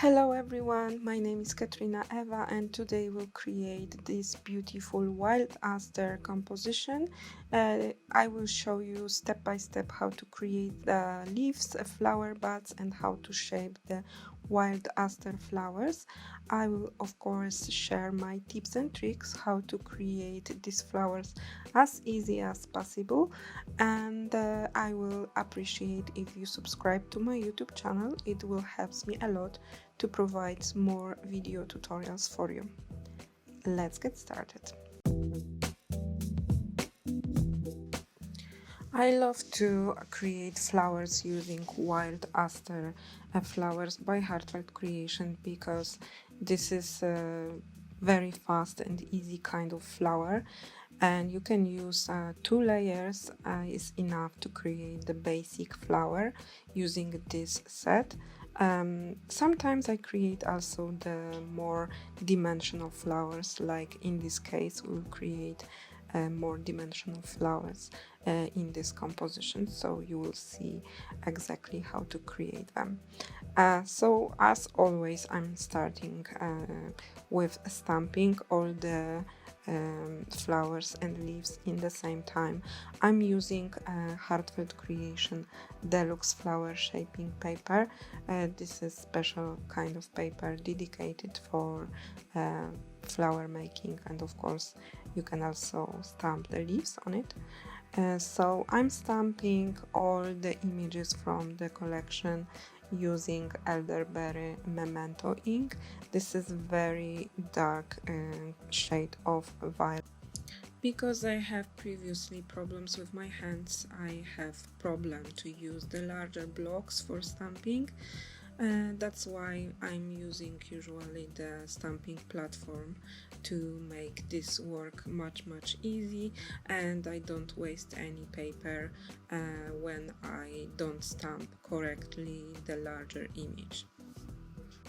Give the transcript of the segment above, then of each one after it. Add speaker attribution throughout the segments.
Speaker 1: Hello everyone, my name is Katarzyna Eva and today we'll create this beautiful Wild Aster composition. I will show you step by step how to create the leaves, flower buds and how to shape the Wild Aster flowers. I will of course share my tips and tricks how to create these flowers as easy as possible, and I will appreciate if you subscribe to my YouTube channel. It will help me a lot to provide more video tutorials for you. Let's get started. I love to create flowers using Wild Aster flowers by Heartfelt Creation because this is a very fast and easy kind of flower, and you can use 2 layers is enough to create the basic flower using this set. Sometimes I create also the more dimensional flowers, like in this case we'll create more dimensional flowers in this composition, so you will see exactly how to create them. So as always, I'm starting with stamping all the flowers and leaves in the same time. I'm using Heartfelt Creation Deluxe Flower Shaping Paper. This is special kind of paper dedicated for flower making, and of course you can also stamp the leaves on it. So I'm stamping all the images from the collection using elderberry memento ink. This is very dark shade of violet. Because I have previously problems with my hands, I have problem to use the larger blocks for stamping. That's why I'm using usually the stamping platform to make this work much easy, and I don't waste any paper when I don't stamp correctly the larger image.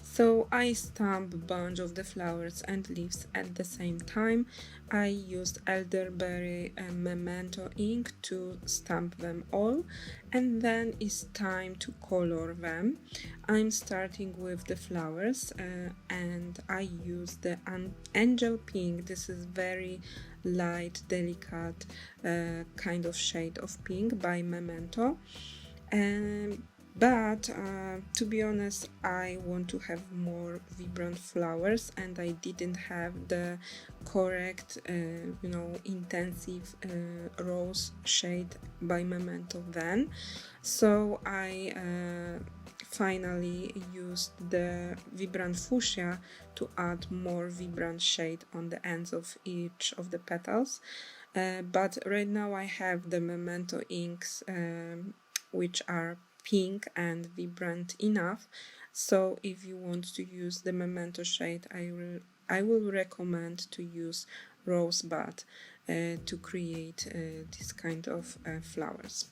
Speaker 1: So I stamp a bunch of the flowers and leaves at the same time. I used elderberry and memento ink to stamp them all, and then it's time to color them. I'm starting with the flowers and I use the angel pink. This is very light, delicate kind of shade of pink by Memento. But to be honest, I want to have more vibrant flowers, and I didn't have the correct, intensive rose shade by Memento then. So I finally used the vibrant fuchsia to add more vibrant shade on the ends of each of the petals. But right now I have the Memento inks which are pink and vibrant enough. So if you want to use the Memento shade, I will recommend to use rosebud to create this kind of flowers.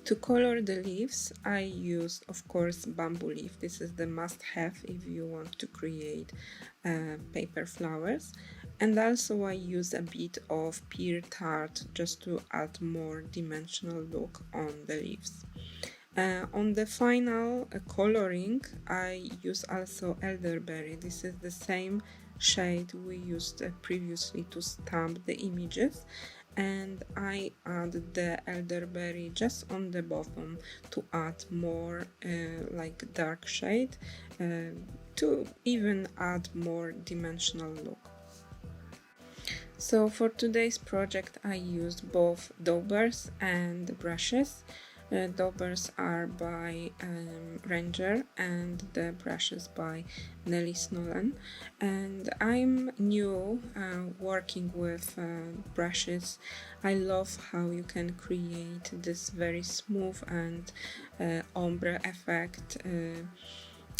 Speaker 1: To color the leaves, I used, of course, bamboo leaf. This is the must-have if you want to create paper flowers. And also I use a bit of pear tart just to add more dimensional look on the leaves. On the final coloring, I use also elderberry. This is the same shade we used previously to stamp the images, and I add the elderberry just on the bottom to add more like dark shade to even add more dimensional look. So for today's project I used both daubers and brushes. Daubers are by Ranger and the brushes by Nelly Snollen, and I'm new working with brushes. I love how you can create this very smooth and ombre effect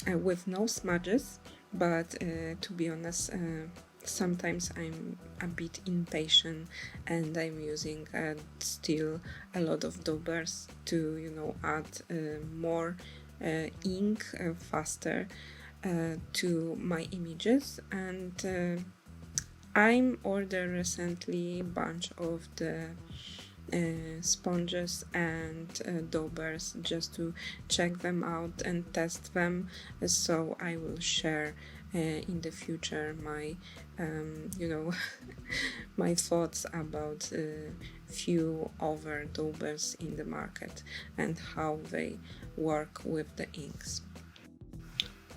Speaker 1: with no smudges, but to be honest, sometimes I'm a bit impatient and I'm using still a lot of daubers to add more ink faster to my images. And I'm ordered recently a bunch of the sponges and daubers just to check them out and test them. So I will share in the future my my thoughts about few other daubers in the market and how they work with the inks.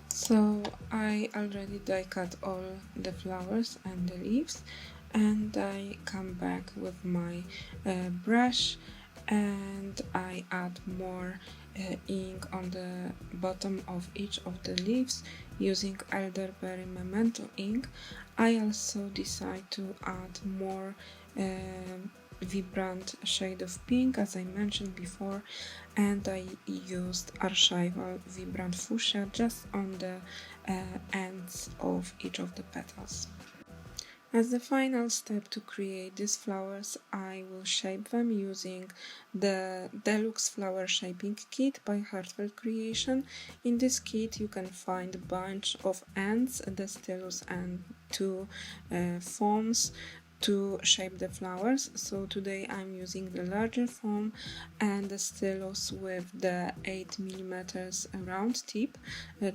Speaker 1: So I already die cut all the flowers and the leaves, and I come back with my brush and I add more ink on the bottom of each of the leaves using elderberry memento ink. I also decide to add more vibrant shade of pink, as I mentioned before, and I used archival vibrant fuchsia just on the ends of each of the petals. As the final step to create these flowers, I will shape them using the Deluxe Flower Shaping Kit by Heartfelt Creation. In this kit you can find a bunch of ends, the stylus and two foams to shape the flowers. So today I'm using the larger foam and the stylus with the 8mm round tip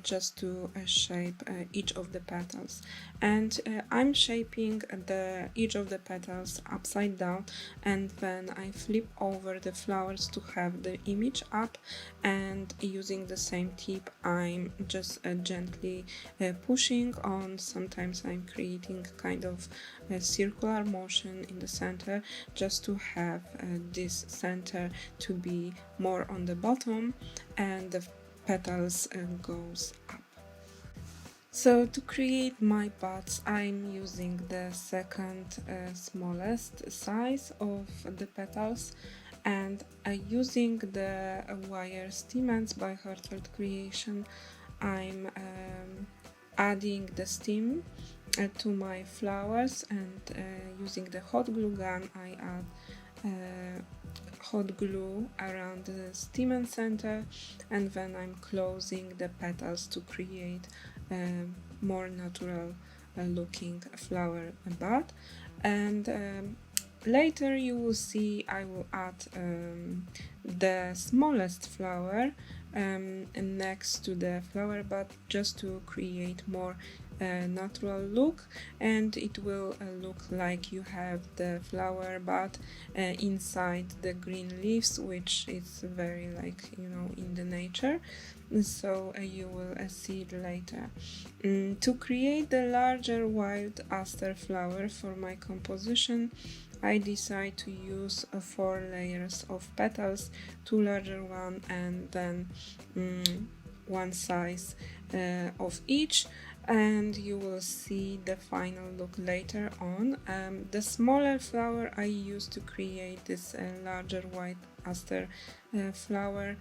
Speaker 1: just to shape each of the petals. And I'm shaping each of the petals upside down, and then I flip over the flowers to have the image up, and using the same tip I'm just gently pushing on. Sometimes I'm creating kind of a circular motion in the center just to have this center to be more on the bottom and the petals goes up. So to create my buds I'm using the second smallest size of the petals, and using the wire stem ends by Heartfelt Creation I'm adding the stem to my flowers, and using the hot glue gun I add hot glue around the stem and center, and then I'm closing the petals to create a more natural looking flower bud. And later you will see I will add the smallest flower next to the flower bud just to create more natural look, and it will look like you have the flower bud inside the green leaves, which is very like in the nature. So you will see it later. To create the larger Wild Aster flower for my composition I decide to use 4 layers of petals, 2 larger one and then one size of each, and you will see the final look later on. The smaller flower I used to create this larger Wild Aster flower,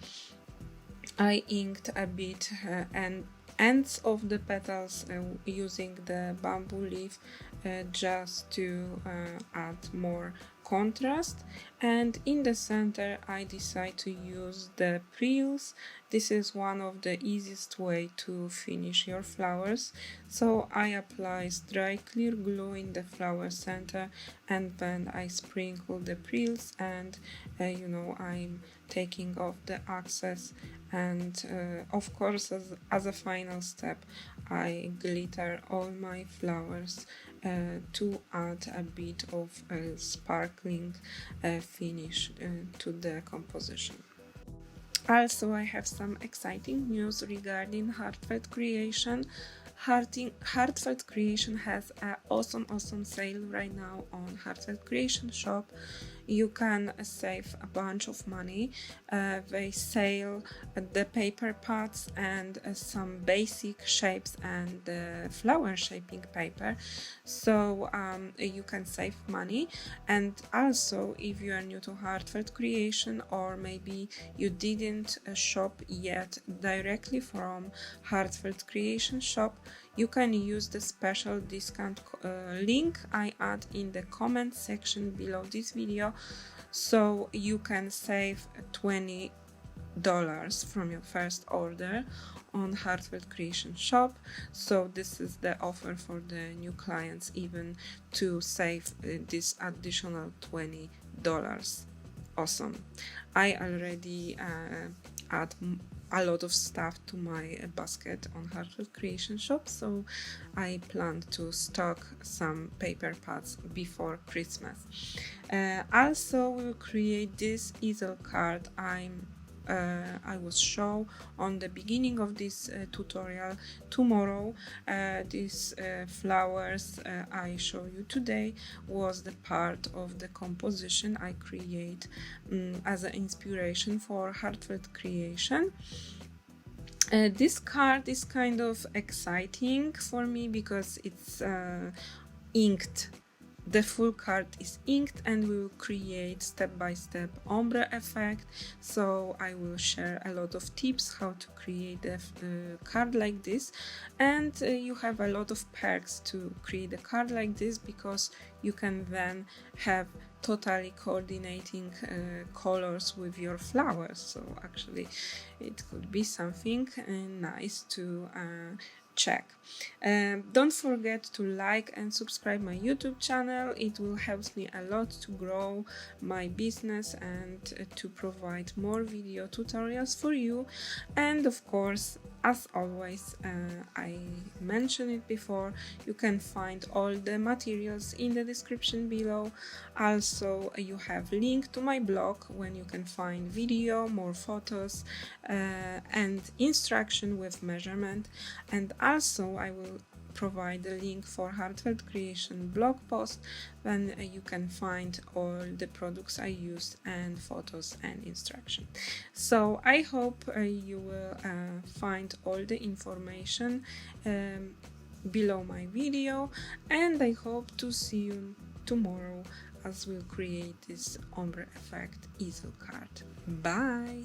Speaker 1: I inked a bit and ends of the petals using the bamboo leaf just to add more contrast, and in the center I decide to use the frills. This is one of the easiest way to finish your flowers. So I apply dry clear glue in the flower center, and then I sprinkle the frills, and I'm taking off the excess, and of course as a final step I glitter all my flowers to add a bit of sparkling finish to the composition. Also, I have some exciting news regarding Heartfelt Creation. Heartfelt Creation has an awesome sale right now on Heartfelt Creation shop. You can save a bunch of money. They sell the paper pots and some basic shapes and the flower shaping paper, so you can save money. And also, if you are new to Heartfelt Creation, or maybe you didn't shop yet directly from Heartfelt Creation shop, you can use the special discount link I add in the comment section below this video, so you can save $20 from your first order on Heartfelt Creation shop. So this is the offer for the new clients, even to save this additional $20. awesome. I already add a lot of stuff to my basket on Heartfelt Creation shop, so I plan to stock some paper pads before Christmas. Also, we will create this easel card I was shown on the beginning of this tutorial. Tomorrow, these flowers I show you today was the part of the composition I create as an inspiration for Heartfelt Creation. This card is kind of exciting for me because it's inked. The full card is inked, and we will create step-by-step ombre effect. So I will share a lot of tips how to create a card like this, and you have a lot of perks to create a card like this, because you can then have totally coordinating colors with your flowers. So actually it could be something nice to check. Don't forget to like and subscribe my YouTube channel. It will help me a lot to grow my business and to provide more video tutorials for you. And of course, as always, I mentioned it before, you can find all the materials in the description below. Also, you have link to my blog when you can find video, more photos, and instruction with measurement. And also I will provide the link for Heartfelt Creation blog post, then you can find all the products I used and photos and instruction. So I hope you will find all the information below my video, and I hope to see you tomorrow as we'll create this ombre effect easel card. Bye!